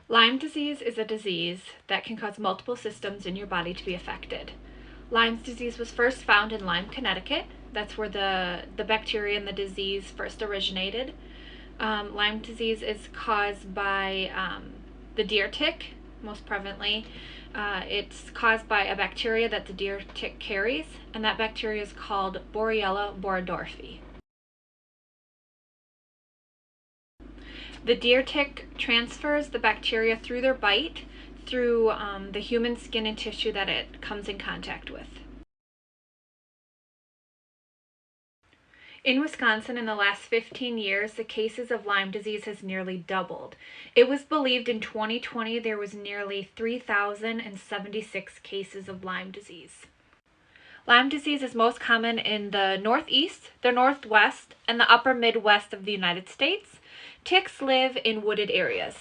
Lyme disease is a disease that can cause multiple systems in your body to be affected. Lyme disease was first found in Lyme, Connecticut. That's where the bacteria and the disease first originated. Lyme disease is caused by the deer tick, most prevalently. It's caused by a bacteria that the deer tick carries, and that bacteria is called Borrelia burgdorferi. The deer tick transfers the bacteria through their bite through the human skin and tissue that it comes in contact with. In Wisconsin, in the last 15 years, the cases of Lyme disease has nearly doubled. It was believed in 2020 there was nearly 3,076 cases of Lyme disease. Lyme disease is most common in the Northeast, the Northwest, and the upper Midwest of the United States. Ticks live in wooded areas.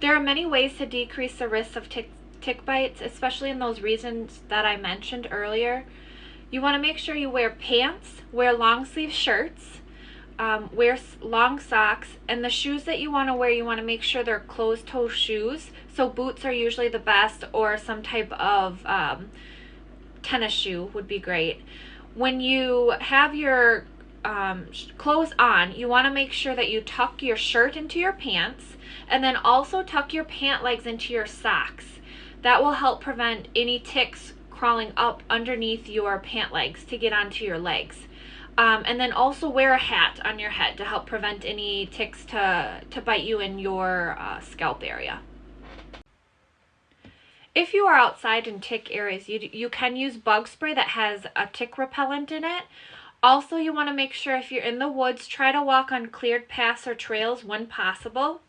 There are many ways to decrease the risk of tick bites, especially in those reasons that I mentioned earlier. You want to make sure you wear pants, wear long sleeve shirts, wear long socks, and the shoes that you want to make sure they're closed toe shoes. So boots are usually the best, or some type of tennis shoe would be great. When you have your clothes on, you want to make sure that you tuck your shirt into your pants, and then also tuck your pant legs into your socks. That will help prevent any ticks crawling up underneath your pant legs to get onto your legs. And then also wear a hat on your head to help prevent any ticks to bite you in your scalp area. If you are outside in tick areas, you can use bug spray that has a tick repellent in it. Also, you want to make sure if you're in the woods, try to walk on cleared paths or trails when possible.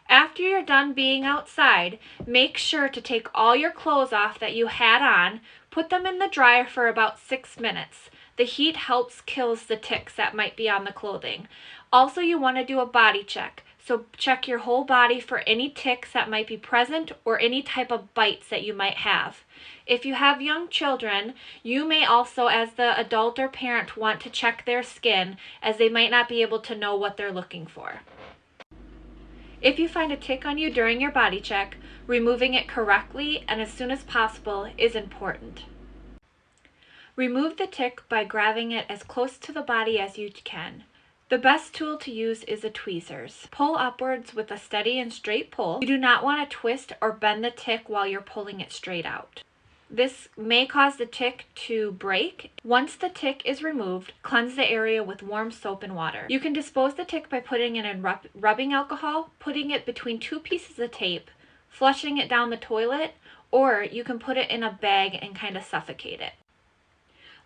After you're done being outside, make sure to take all your clothes off that you had on, put them in the dryer for about 6 minutes. The heat helps kills the ticks that might be on the clothing. Also, you want to do a body check. So check your whole body for any ticks that might be present or any type of bites that you might have. If you have young children, you may also, as the adult or parent, want to check their skin, as they might not be able to know what they're looking for. If you find a tick on you during your body check, removing it correctly and as soon as possible is important. Remove the tick by grabbing it as close to the body as you can. The best tool to use is the tweezers. Pull upwards with a steady and straight pull. You do not want to twist or bend the tick while you're pulling it straight out. This may cause the tick to break. Once the tick is removed, cleanse the area with warm soap and water. You can dispose the tick by putting it in rubbing alcohol, putting it between 2 pieces of tape, flushing it down the toilet, or you can put it in a bag and kind of suffocate it.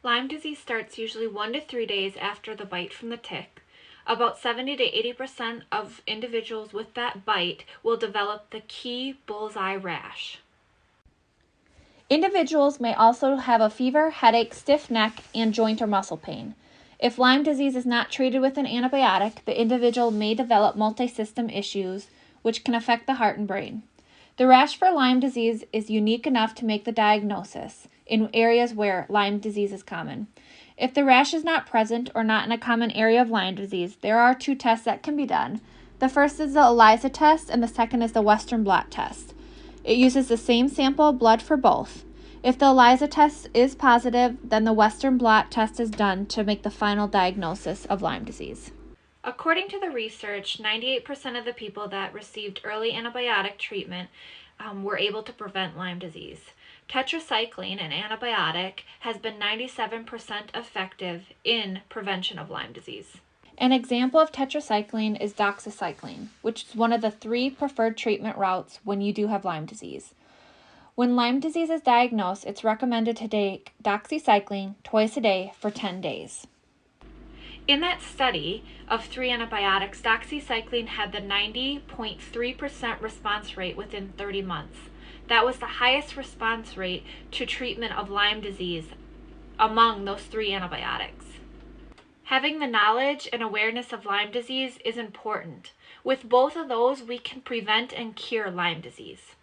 Lyme disease starts usually 1 to 3 days after the bite from the tick. About 70 to 80% of individuals with that bite will develop the key bullseye rash. Individuals may also have a fever, headache, stiff neck, and joint or muscle pain. If Lyme disease is not treated with an antibiotic, the individual may develop multi-system issues, which can affect the heart and brain. The rash for Lyme disease is unique enough to make the diagnosis in areas where Lyme disease is common. If the rash is not present or not in a common area of Lyme disease, there are 2 tests that can be done. The first is the ELISA test, and the second is the Western blot test. It uses the same sample of blood for both. If the ELISA test is positive, then the Western blot test is done to make the final diagnosis of Lyme disease. According to the research, 98% of the people that received early antibiotic treatment were able to prevent Lyme disease. Tetracycline, an antibiotic, has been 97% effective in prevention of Lyme disease. An example of tetracycline is doxycycline, which is one of the 3 preferred treatment routes when you do have Lyme disease. When Lyme disease is diagnosed, it's recommended to take doxycycline twice a day for 10 days. In that study of 3 antibiotics, doxycycline had the 90.3% response rate within 30 months. That was the highest response rate to treatment of Lyme disease among those 3 antibiotics. Having the knowledge and awareness of Lyme disease is important. With both of those, we can prevent and cure Lyme disease.